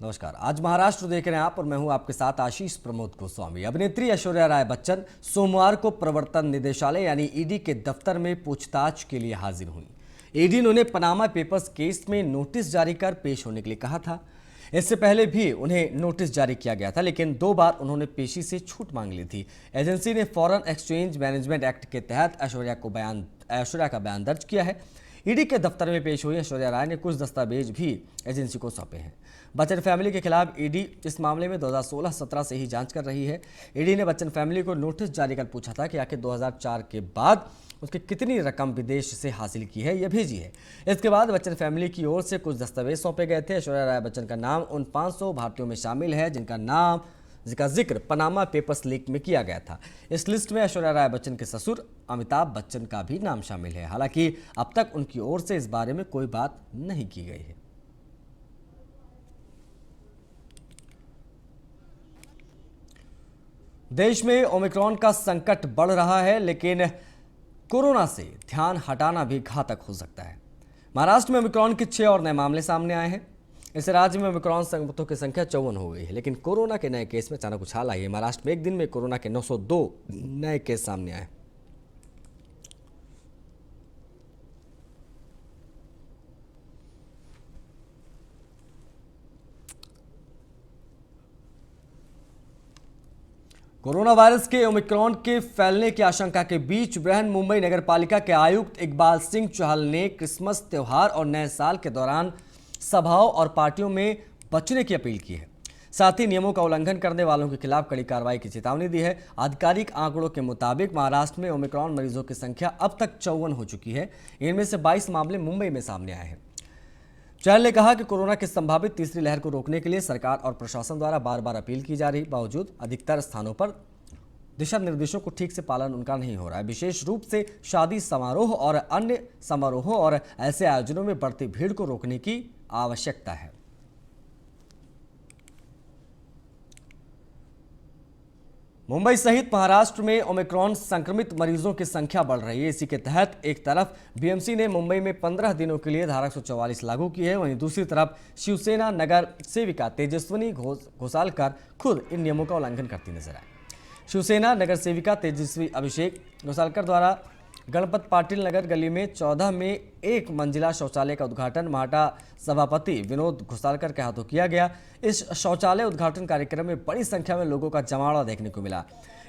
नमस्कार। आज महाराष्ट्र देख रहे हैं आप और मैं हूं आपके साथ आशीष प्रमोद गोस्वामी। अभिनेत्री ऐश्वर्या राय बच्चन सोमवार को प्रवर्तन निदेशालय यानी ईडी के दफ्तर में पूछताछ के लिए हाजिर हुई। ईडी ने उन्हें पनामा पेपर्स केस में नोटिस जारी कर पेश होने के लिए कहा था। इससे पहले भी उन्हें नोटिस जारी किया गया था, लेकिन 2 बार उन्होंने पेशी से छूट मांग ली थी। एजेंसी ने फॉरेन एक्सचेंज मैनेजमेंट एक्ट के तहत ऐश्वर्या का बयान दर्ज किया है। ईडी के दफ्तर में पेश हुई ऐश्वर्या राय ने कुछ दस्तावेज भी एजेंसी को सौंपे हैं। बच्चन फैमिली के खिलाफ ईडी इस मामले में 2016-17 से ही जांच कर रही है। ईडी ने बच्चन फैमिली को नोटिस जारी कर पूछा था कि आखिर 2004 के बाद उसकी कितनी रकम विदेश से हासिल की है, यह भेजी है। इसके बाद बच्चन फैमिली की ओर से कुछ दस्तावेज सौंपे गए थे। ऐश्वर्या राय बच्चन का नाम उन 500 भारतीयों में शामिल है जिनका जिक्र पनामा पेपर्स लीक में किया गया था। इस लिस्ट में ऐश्वर्या राय बच्चन के ससुर अमिताभ बच्चन का भी नाम शामिल है। हालांकि अब तक उनकी ओर से इस बारे में कोई बात नहीं की गई है। देश में ओमिक्रॉन का संकट बढ़ रहा है, लेकिन कोरोना से ध्यान हटाना भी घातक हो सकता है। महाराष्ट्र में ओमिक्रॉन के 6 और नए मामले सामने आए हैं। इस राज्य में ओमिक्रॉन संक्रमितों की संख्या 54 हो गई है, लेकिन कोरोना के नए केस में अचानक उछाल आई है। महाराष्ट्र में एक दिन में कोरोना के 902 नए केस सामने आए। कोरोना वायरस के ओमिक्रॉन के फैलने की आशंका के बीच बृहन मुंबई नगरपालिका के आयुक्त इकबाल सिंह चहल ने क्रिसमस त्योहार और नए साल के दौरान सभाओं और पार्टियों में बचने की अपील की है। साथ ही नियमों का उल्लंघन करने वालों के खिलाफ कड़ी कार्रवाई की चेतावनी दी है। आधिकारिक आंकड़ों के मुताबिक महाराष्ट्र में ओमिक्रॉन मरीजों की संख्या अब तक 54 हो चुकी है। इनमें से 22 मामले मुंबई में सामने आए हैं। चहल ने कहा कि कोरोना की संभावित तीसरी लहर को रोकने के लिए सरकार और प्रशासन द्वारा बार बार अपील की जा रही बावजूद अधिकतर स्थानों पर दिशा निर्देशों को ठीक से पालन उनका नहीं हो रहा है। विशेष रूप से शादी समारोह और अन्य समारोहों और ऐसे आयोजनों में बढ़ती भीड़ को रोकने की आवश्यकता है। मुंबई सहित महाराष्ट्र में ओमिक्रॉन संक्रमित मरीजों की संख्या बढ़ रही है। इसी के तहत एक तरफ बीएमसी ने मुंबई में 15 दिनों के लिए धारा 144 लागू की है, वहीं दूसरी तरफ शिवसेना नगर सेविका तेजस्विनी घोसालकर खुद इन नियमों का उल्लंघन करती नजर आई। शिवसेना नगर सेविका तेजस्वी अभिषेक घोसालकर द्वारा गणपत पाटिल नगर गली में 14 में 1 मंजिला शौचालय का उद्घाटन माटा सभापति विनोद घोसालकर के हाथों किया गया। इस शौचालय उद्घाटन कार्यक्रम में बड़ी संख्या में लोगों का जमावड़ा देखने को मिला।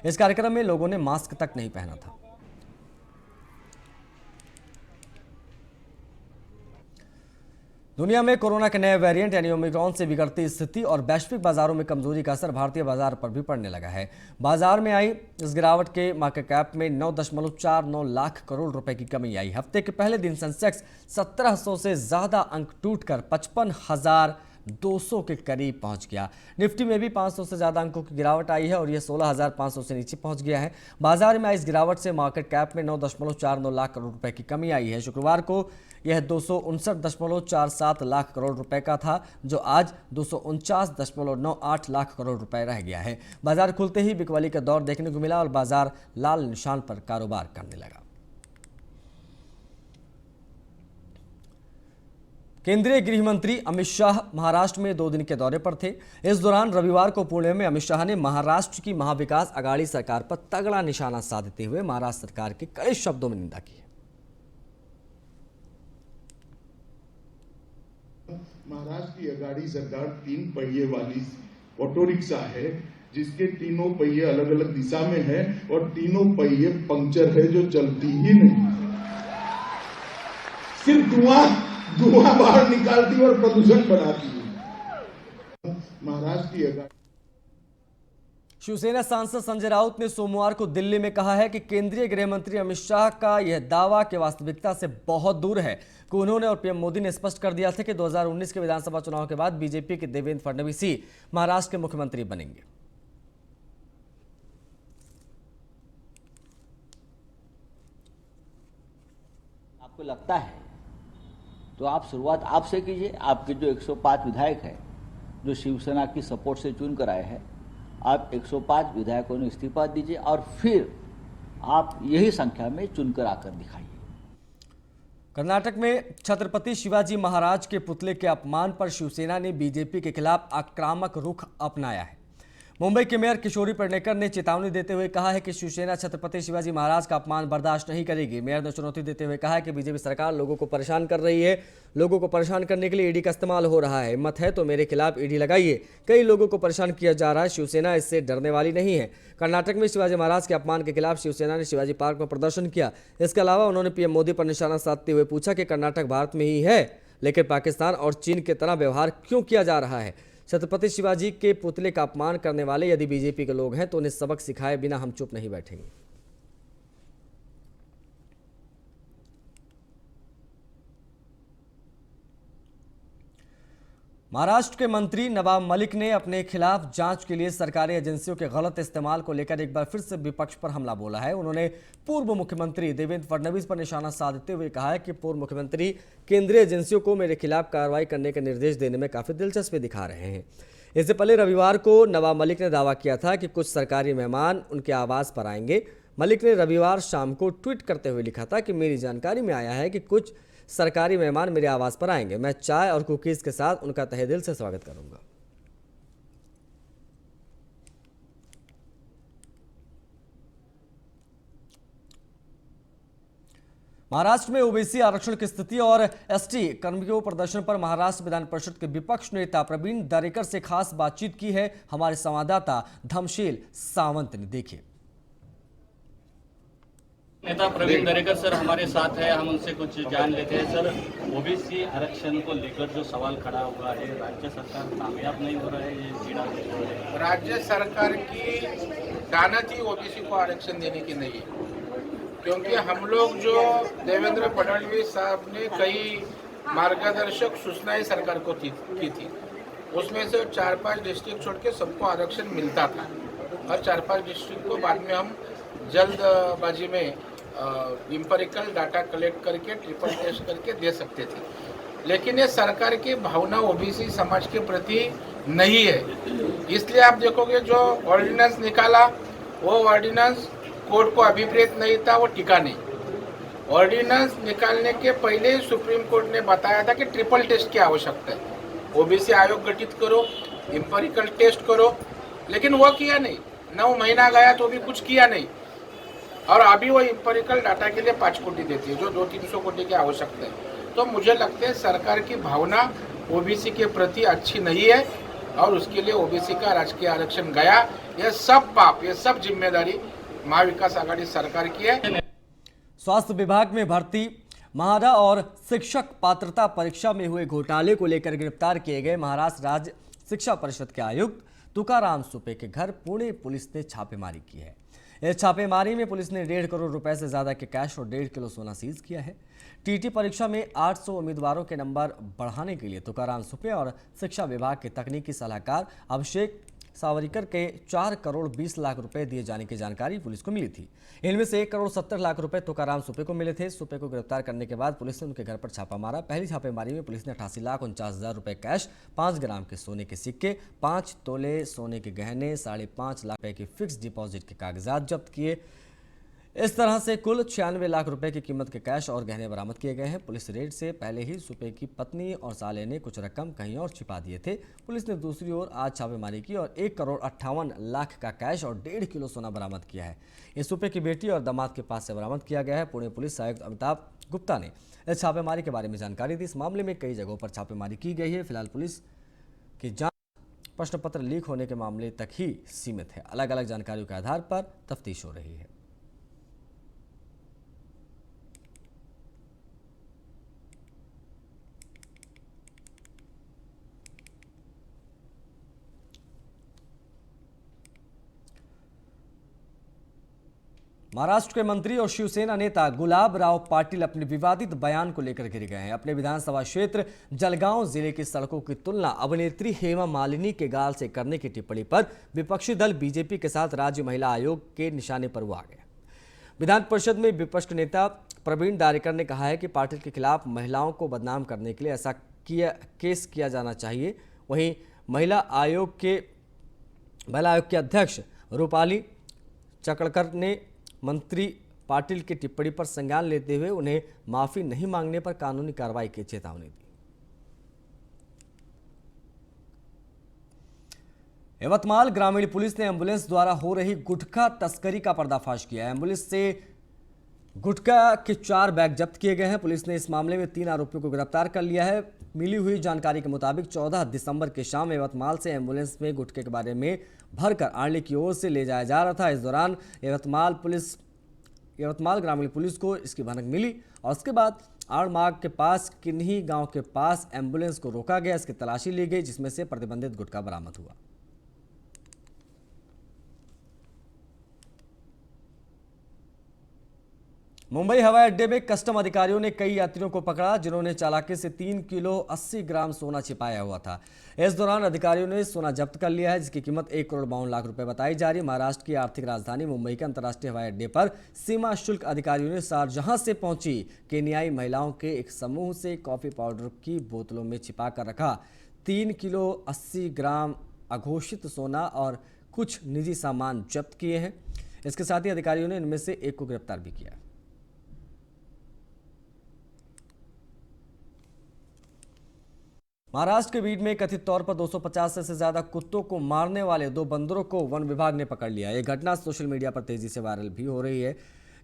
इस कार्यक्रम में लोगों ने मास्क तक नहीं पहना था। दुनिया में कोरोना के नए वेरिएंट यानी ओमिक्रॉन से बिगड़ती स्थिति और वैश्विक बाजारों में कमजोरी का असर भारतीय बाजार पर भी पड़ने लगा है। बाजार में आई इस गिरावट के मार्केट कैप में 9.49 लाख करोड़ रुपए की कमी आई। हफ्ते के पहले दिन सेंसेक्स 1700 से ज्यादा अंक टूटकर 55,200 के करीब पहुंच गया। निफ्टी में भी 500 से ज्यादा अंकों की गिरावट आई है और यह 16,500 से नीचे पहुंच गया है। बाजार में आई इस गिरावट से मार्केट कैप में 9.49 लाख करोड़ रुपए की कमी आई है। शुक्रवार को यह 259.47 लाख करोड़ रुपए का था, जो आज 249.98 लाख करोड़ रुपए रह गया है। बाजार खुलते ही बिकवाली का दौर देखने को मिला और बाजार लाल निशान पर कारोबार करने लगा। केंद्रीय गृह मंत्री अमित शाह महाराष्ट्र में 2 दिन के दौरे पर थे। इस दौरान रविवार को पुणे में अमित शाह ने महाराष्ट्र की महाविकास आघाड़ी सरकार पर तगड़ा निशाना साधते हुए महाराष्ट्र सरकार की कड़े शब्दों में निंदा की। महाराष्ट्र की आघाड़ी सरकार 3 पहिए वाली ऑटो रिक्शा है, जिसके तीनों पहिए अलग अलग दिशा में है और तीनों पहिए पंक्चर है, जो चलती ही नहीं, सिर्फ धुआं बाहर निकालती और प्रदूषण बढ़ाती है। महाराष्ट्र की आघाड़ी। शिवसेना सांसद संजय राउत ने सोमवार को दिल्ली में कहा है कि केंद्रीय गृह मंत्री अमित शाह का यह दावा कि वास्तविकता से बहुत दूर है कि उन्होंने और पीएम मोदी ने स्पष्ट कर दिया था कि 2019 के विधानसभा चुनाव के बाद बीजेपी के देवेंद्र फडणवीस ही महाराष्ट्र के मुख्यमंत्री बनेंगे। आपको लगता है तो आप शुरुआत आपसे कीजिए। आपके जो 105 विधायक हैं जो शिवसेना की सपोर्ट से चुन कर आए हैं, आप 105 विधायकों ने इस्तीफा दीजिए और फिर आप यही संख्या में चुनकर आकर दिखाइए। कर्नाटक में छत्रपति शिवाजी महाराज के पुतले के अपमान पर शिवसेना ने बीजेपी के खिलाफ आक्रामक रुख अपनाया है। मुंबई के मेयर किशोरी पेडनेकर ने चेतावनी देते हुए कहा है कि शिवसेना छत्रपति शिवाजी महाराज का अपमान बर्दाश्त नहीं करेगी। मेयर ने चुनौती देते हुए कहा है कि बीजेपी सरकार लोगों को परेशान कर रही है, लोगों को परेशान करने के लिए ईडी का इस्तेमाल हो रहा है। हिम्मत है तो मेरे खिलाफ ईडी लगाइए, कई लोगों को परेशान किया जा रहा है, शिवसेना इससे डरने वाली नहीं है। कर्नाटक में शिवाजी महाराज के अपमान के खिलाफ शिवसेना ने शिवाजी पार्क में प्रदर्शन किया। इसके अलावा उन्होंने पीएम मोदी पर निशाना साधते हुए पूछा कि कर्नाटक भारत में ही है, लेकिन पाकिस्तान और चीन की तरह व्यवहार क्यों किया जा रहा है। छत्रपति शिवाजी के पुतले का अपमान करने वाले यदि बीजेपी के लोग हैं तो उन्हें सबक सिखाए बिना हम चुप नहीं बैठेंगे। महाराष्ट्र के मंत्री नवाब मलिक ने अपने खिलाफ जांच के लिए सरकारी एजेंसियों के गलत इस्तेमाल को लेकर एक बार फिर से विपक्ष पर हमला बोला है। उन्होंने पूर्व मुख्यमंत्री देवेंद्र फडणवीस पर निशाना साधते हुए कहा है कि पूर्व मुख्यमंत्री केंद्रीय एजेंसियों को मेरे खिलाफ कार्रवाई करने के निर्देश देने में काफी दिलचस्पी दिखा रहे हैं। इससे पहले रविवार को नवाब मलिक ने दावा किया था कि कुछ सरकारी मेहमान उनके आवास पर आएंगे। मलिक ने रविवार शाम को ट्वीट करते हुए लिखा था कि मेरी जानकारी में आया है कि कुछ सरकारी मेहमान मेरे आवास पर आएंगे, मैं चाय और कुकीज के साथ उनका तहे दिल से स्वागत करूंगा। महाराष्ट्र में ओबीसी आरक्षण की स्थिति और एसटी कर्मियों प्रदर्शन पर महाराष्ट्र विधान परिषद के विपक्ष नेता प्रवीण दरेकर से खास बातचीत की है हमारे संवाददाता धमशील सावंत ने। देखिए, नेता प्रवीण दरेकर सर हमारे साथ है, हम उनसे कुछ जान लेते हैं। सर, ओबीसी आरक्षण को लेकर जो सवाल खड़ा हुआ है, राज्य सरकार कामयाब नहीं हो रहा है, ये पीड़ा है। राज्य सरकार की दानत ही ओबीसी को आरक्षण देने की नहीं है, क्योंकि हम लोग जो देवेंद्र फडणवीस साहब ने कई मार्गदर्शक सूचनाएं सरकार को की थी, उसमें से 4-5 डिस्ट्रिक्ट छोड़ के सबको आरक्षण मिलता था और 4-5 डिस्ट्रिक्ट को बाद में हम जल्दबाजी में इंपेरिकल डाटा कलेक्ट करके ट्रिपल टेस्ट करके दे सकते थे। लेकिन ये सरकार की भावना ओबीसी समाज के प्रति नहीं है, इसलिए आप देखोगे जो ऑर्डिनेंस निकाला वो ऑर्डिनेंस कोर्ट को अभिप्रेत नहीं था, वो टिका नहीं। ऑर्डिनेंस निकालने के पहले ही सुप्रीम कोर्ट ने बताया था कि ट्रिपल टेस्ट की आवश्यकता है, ओबीसी आयोग गठित करो, इंपेरिकल टेस्ट करो, लेकिन वो किया नहीं। 9 महीना गया तो भी कुछ किया नहीं, और अभी वो इंपेरिकल डाटा के लिए 5 कोटी देती है जो 200-300 कोटी की आवश्यकता है। तो मुझे लगता है सरकार की भावना ओबीसी के प्रति अच्छी नहीं है और उसके लिए ओबीसी का राजकीय आरक्षण गया। यह सब पाप, यह सब जिम्मेदारी महाविकास आघाड़ी सरकार की है। स्वास्थ्य विभाग में भर्ती, महाडा और शिक्षक पात्रता परीक्षा में हुए घोटाले को लेकर गिरफ्तार किए गए महाराष्ट्र राज्य शिक्षा परिषद के आयुक्त तुकाराम सुपे के घर पुणे पुलिस ने छापेमारी की है। इस छापेमारी में पुलिस ने 1.5 करोड़ रुपए से ज्यादा के कैश और 1.5 किलो सोना सीज किया है। टीटी परीक्षा में 800 उम्मीदवारों के नंबर बढ़ाने के लिए तुकाराम सुपे और शिक्षा विभाग के तकनीकी सलाहकार अभिषेक सावरिकर के 4 करोड़ 20 लाख रुपए दिए जाने की जानकारी पुलिस को मिली थी। इनमें से 1 करोड़ 70 लाख रुपए तुकाराम सुपे को मिले थे। सुपे को गिरफ्तार करने के बाद पुलिस ने उनके घर पर छापा मारा। पहली छापेमारी में पुलिस ने 88,49,000 रुपए कैश, 5 ग्राम के सोने के सिक्के, 5 तोले सोने के गहने, 5.5 लाख रुपए के फिक्स डिपॉजिट के कागजात जब्त किए। इस तरह से कुल 96 लाख रुपए की कीमत के कैश और गहने बरामद किए गए हैं। पुलिस रेड से पहले ही सुपे की पत्नी और साले ने कुछ रकम कहीं और छिपा दिए थे। पुलिस ने दूसरी ओर आज छापेमारी की और 1 करोड़ 58 लाख का कैश और 1.5 किलो सोना बरामद किया है। ये सुपे की बेटी और दामाद के पास से बरामद किया गया है। पुणे पुलिस आयुक्त अमिताभ गुप्ता ने इस छापेमारी के बारे में जानकारी दी। इस मामले में कई जगहों पर छापेमारी की गई है। फिलहाल पुलिस की जांच प्रश्न पत्र लीक होने के मामले तक ही सीमित है। अलग अलग जानकारियों के आधार पर तफ्तीश हो रही है। महाराष्ट्र के मंत्री और शिवसेना नेता गुलाब राव पाटिल अपने विवादित बयान को लेकर घिर गए हैं। अपने विधानसभा क्षेत्र जलगांव जिले की सड़कों की तुलना अभिनेत्री हेमा मालिनी के गाल से करने की टिप्पणी पर विपक्षी दल बीजेपी के साथ राज्य महिला आयोग के निशाने पर वो आ गया। विधान परिषद में विपक्ष के नेता प्रवीण दारेकर ने कहा है कि पाटिल के खिलाफ महिलाओं को बदनाम करने के लिए ऐसा केस किया जाना चाहिए। वहीं महिला आयोग के अध्यक्ष रूपाली चकड़कर ने मंत्री पाटिल की टिप्पणी पर संज्ञान लेते हुए उन्हें माफी नहीं मांगने पर कानूनी कार्रवाई की चेतावनी दी। यवतमाल ग्रामीण पुलिस ने एम्बुलेंस द्वारा हो रही गुटखा तस्करी का पर्दाफाश किया। एम्बुलेंस से गुटखा के 4 बैग जब्त किए गए हैं। पुलिस ने इस मामले में 3 आरोपियों को गिरफ्तार कर लिया है। मिली हुई जानकारी के मुताबिक 14 दिसंबर की शाम यवतमाल से एम्बुलेंस में गुटखे के बारे में भरकर आरली की ओर से ले जाया जा रहा था। इस दौरान यवतमाल ग्रामीण पुलिस को इसकी भनक मिली और उसके बाद आड़मार्ग के पास किन्ही गांव के पास एम्बुलेंस को रोका गया। इसकी तलाशी ली गई, जिसमें से प्रतिबंधित गुटखा बरामद हुआ। मुंबई हवाई अड्डे में कस्टम अधिकारियों ने कई यात्रियों को पकड़ा, जिन्होंने चालाकी से 3 किलो 80 ग्राम सोना छिपाया हुआ था। इस दौरान अधिकारियों ने सोना जब्त कर लिया है, जिसकी कीमत 1 करोड़ 52 लाख रुपए बताई जा रही है। महाराष्ट्र की आर्थिक राजधानी मुंबई के अंतर्राष्ट्रीय हवाई अड्डे पर सीमा शुल्क अधिकारियों ने शारजहां से पहुंची केन्याई महिलाओं के एक समूह से कॉफी पाउडर की बोतलों में छिपा कर रखा 3 किलो 80 ग्राम अघोषित सोना और कुछ निजी सामान जब्त किए हैं। इसके साथ ही अधिकारियों ने इनमें से एक को गिरफ्तार भी किया। महाराष्ट्र के बीड में कथित तौर पर 250 से ज्यादा कुत्तों को मारने वाले 2 बंदरों को वन विभाग ने पकड़ लिया। यह घटना सोशल मीडिया पर तेजी से वायरल भी हो रही है।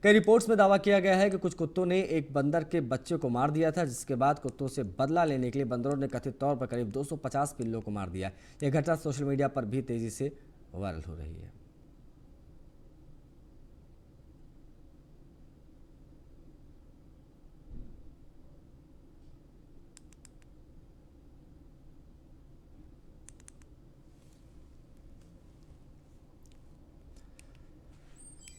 कई रिपोर्ट्स में दावा किया गया है कि कुछ कुत्तों ने एक बंदर के बच्चे को मार दिया था, जिसके बाद कुत्तों से बदला लेने के लिए बंदरों ने कथित तौर पर करीब 250 पिल्लों को मार दिया। यह घटना सोशल मीडिया पर भी तेजी से वायरल हो रही है।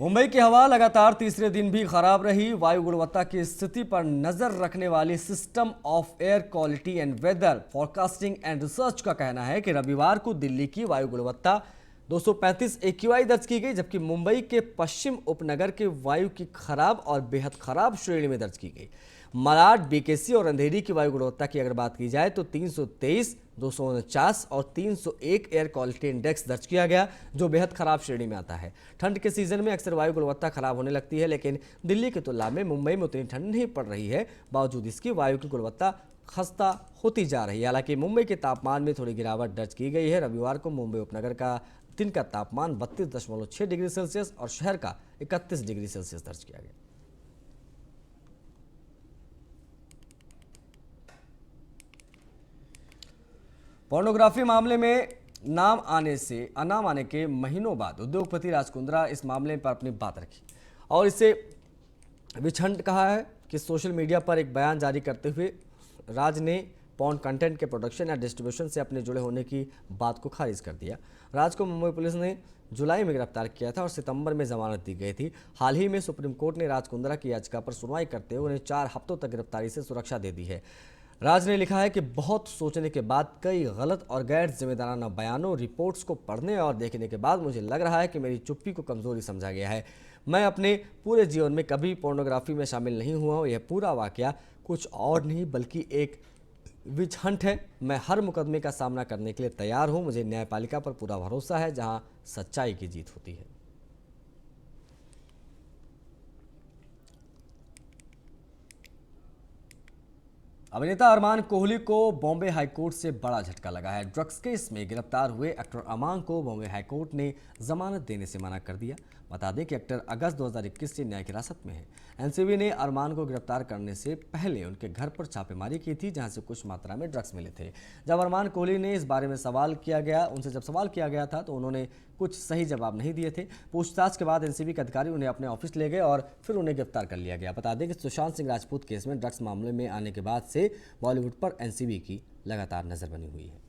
मुंबई की हवा लगातार तीसरे दिन भी खराब रही। वायु गुणवत्ता की स्थिति पर नजर रखने वाली system of air quality and weather forecasting and research का कहना है कि रविवार को दिल्ली की वायु गुणवत्ता 235 AQI दर्ज की गई, जबकि मुंबई के पश्चिम उपनगर के वायु की खराब और बेहद खराब श्रेणी में दर्ज की गई। मलाड, बीकेसी और अंधेरी की वायु गुणवत्ता की अगर बात की जाए तो 323, 249 और 301 एयर क्वालिटी इंडेक्स दर्ज किया गया, जो बेहद खराब श्रेणी में आता है। ठंड के सीजन में अक्सर वायु गुणवत्ता खराब होने लगती है, लेकिन दिल्ली की तुलना में मुंबई में उतनी ठंड नहीं पड़ रही है। बावजूद इसकी वायु की गुणवत्ता खस्ता होती जा रही है। हालांकि मुंबई के तापमान में थोड़ी गिरावट दर्ज की गई है। रविवार को मुंबई उपनगर का दिन का तापमान 32.6 डिग्री सेल्सियस और शहर का 31 डिग्री सेल्सियस दर्ज किया गया। पोर्नोग्राफी मामले में नाम आने के महीनों बाद उद्योगपति राज कुंद्रा इस मामले पर अपनी बात रखी और इसे विछंड कहा है कि सोशल मीडिया पर एक बयान जारी करते हुए राज ने पॉर्न कंटेंट के प्रोडक्शन या डिस्ट्रीब्यूशन से अपने जुड़े होने की बात को खारिज कर दिया। राज को मुंबई पुलिस ने जुलाई में गिरफ्तार किया था और सितंबर में जमानत दी गई थी। हाल ही में सुप्रीम कोर्ट ने राज कुंद्रा की याचिका पर सुनवाई करते हुए उन्हें 4 हफ्तों तक गिरफ्तारी से सुरक्षा दे दी है। राज ने लिखा है कि बहुत सोचने के बाद कई गलत और गैर जिम्मेदाराना बयानों, रिपोर्ट्स को पढ़ने और देखने के बाद मुझे लग रहा है कि मेरी चुप्पी को कमजोरी समझा गया है। मैं अपने पूरे जीवन में कभी पोर्नोग्राफी में शामिल नहीं हुआ हूँ। यह पूरा वाकया कुछ और नहीं बल्कि एक विच हंट है। मैं हर मुकदमे का सामना करने के लिए तैयार हूँ। मुझे न्यायपालिका पर पूरा भरोसा है, जहाँ सच्चाई की जीत होती है। अभिनेता अरमान कोहली को बॉम्बे हाईकोर्ट से बड़ा झटका लगा है। ड्रग्स केस में गिरफ्तार हुए एक्टर अरमान को बॉम्बे हाईकोर्ट ने जमानत देने से मना कर दिया। बता दें कि एक्टर अगस्त 2021 से न्यायिक हिरासत में है। एनसीबी ने अरमान को गिरफ्तार करने से पहले उनके घर पर छापेमारी की थी, जहां से कुछ मात्रा में ड्रग्स मिले थे। जब अरमान कोहली ने इस बारे में सवाल किया गया था तो उन्होंने कुछ सही जवाब नहीं दिए थे। पूछताछ के बाद एनसीबी के अधिकारी उन्हें अपने ऑफिस ले गए और फिर उन्हें गिरफ्तार कर लिया गया। बता दें कि सुशांत सिंह राजपूत केस में ड्रग्स मामले में आने के बाद से बॉलीवुड पर एनसीबी की लगातार नजर बनी हुई है।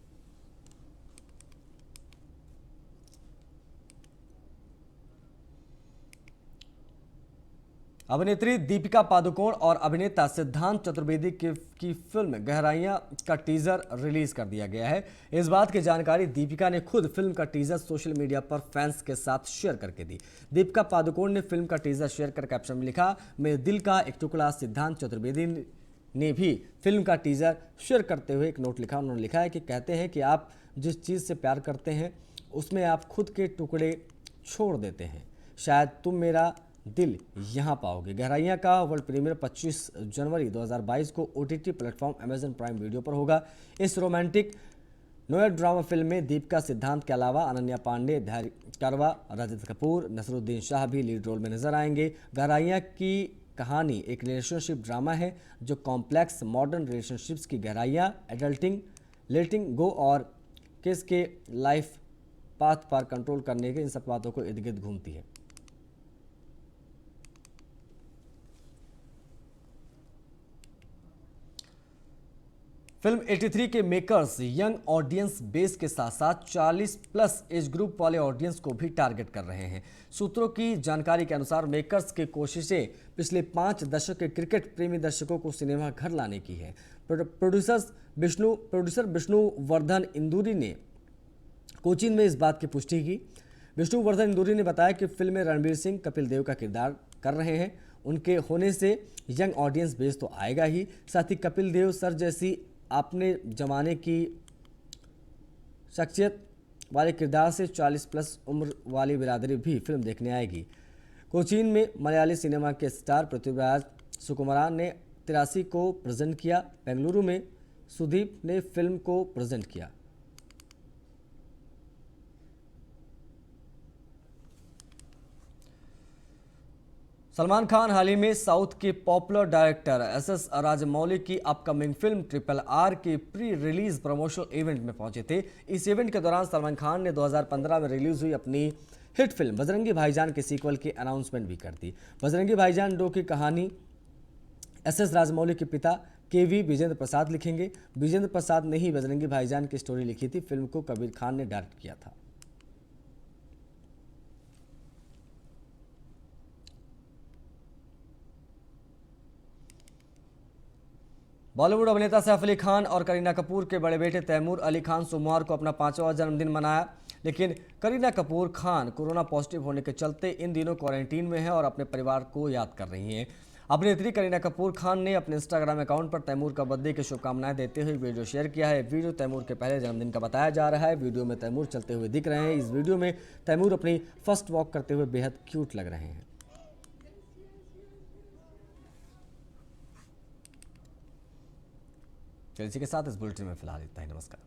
अभिनेत्री दीपिका पादुकोण और अभिनेता सिद्धांत चतुर्वेदी की फिल्म गहराइयां का टीजर रिलीज कर दिया गया है। इस बात की जानकारी दीपिका ने खुद फिल्म का टीजर सोशल मीडिया पर फैंस के साथ शेयर करके दी। दीपिका पादुकोण ने फिल्म का टीजर शेयर कर कैप्शन में लिखा, मेरे दिल का एक टुकड़ा। सिद्धांत चतुर्वेदी ने भी फिल्म का टीजर शेयर करते हुए एक नोट लिखा। उन्होंने लिखा है कि कहते हैं कि आप जिस चीज़ से प्यार करते हैं उसमें आप खुद के टुकड़े छोड़ देते हैं। शायद तुम मेरा दिल यहाँ पाओगे। गहराइयाँ का वर्ल्ड प्रीमियर 25 जनवरी 2022 को OTT platform Amazon prime video पर होगा। इस रोमांटिक नोयर ड्रामा फिल्म में दीपिका सिद्धांत के अलावा अनन्या पांडे, धैर्य करवा, रजत कपूर, नसरुद्दीन शाह भी लीड रोल में नजर आएंगे। गहराइयाँ की कहानी एक रिलेशनशिप ड्रामा है जो कॉम्प्लेक्स मॉडर्न रिलेशनशिप्स की गहराइयाँ, एडल्टिंग, लेटिंग गो और किस के लाइफ पाथ पर कंट्रोल करने के इन सब बातों को इर्द गिर्द घूमती है। फिल्म 83 के मेकर्स यंग ऑडियंस बेस के साथ साथ 40 प्लस एज ग्रुप वाले ऑडियंस को भी टारगेट कर रहे हैं। सूत्रों की जानकारी के अनुसार मेकर्स की कोशिशें पिछले 5 दशक के क्रिकेट प्रेमी दर्शकों को सिनेमा घर लाने की है। प्रोड्यूसर विष्णुवर्धन इंदुरी ने कोचीन में इस बात की पुष्टि की। विष्णुवर्धन इंदुरी ने बताया कि फिल्म में रणवीर सिंह कपिल देव का किरदार कर रहे हैं। उनके होने से यंग ऑडियंस बेस तो आएगा ही, साथ ही कपिल देव सर जैसी अपने जमाने की शख्सियत वाले किरदार से 40 प्लस उम्र वाली बिरादरी भी फिल्म देखने आएगी। कोचीन में मलयाली सिनेमा के स्टार पृथ्वीराज सुकुमारन ने 83 को प्रेजेंट किया। बेंगलुरु में सुदीप ने फिल्म को प्रेजेंट किया। सलमान खान हाल ही में साउथ के पॉपुलर डायरेक्टर SS राजमौली की अपकमिंग फिल्म RRR के प्री रिलीज प्रमोशनल इवेंट में पहुंचे थे। इस इवेंट के दौरान सलमान खान ने 2015 में रिलीज हुई अपनी हिट फिल्म बजरंगी भाईजान के सीक्वल की अनाउंसमेंट भी कर दी। बजरंगी भाईजान 2 की कहानी SS राजमौली के पिता KV विजेंद्र प्रसाद लिखेंगे। विजेंद्र प्रसाद ने ही बजरंगी भाईजान की स्टोरी लिखी थी। फिल्म को कबीर खान ने डायरेक्ट किया था। बॉलीवुड अभिनेता सैफ अली खान और करीना कपूर के बड़े बेटे तैमूर अली खान सोमवार को अपना 5वां जन्मदिन मनाया, लेकिन करीना कपूर खान कोरोना पॉजिटिव होने के चलते इन दिनों क्वारंटीन में है और अपने परिवार को याद कर रही हैं। अभिनेत्री करीना कपूर खान ने अपने इंस्टाग्राम अकाउंट पर तैमूर का बर्थडे की शुभकामनाएं देते हुए वीडियो शेयर किया है। वीडियो तैमूर के पहले जन्मदिन का बताया जा रहा है। वीडियो में तैमूर चलते हुए दिख रहे हैं। इस वीडियो में तैमूर अपनी फर्स्ट वॉक करते हुए बेहद क्यूट लग रहे हैं। इसी के साथ इस बुलेटिन में फिलहाल इतना ही। नमस्कार।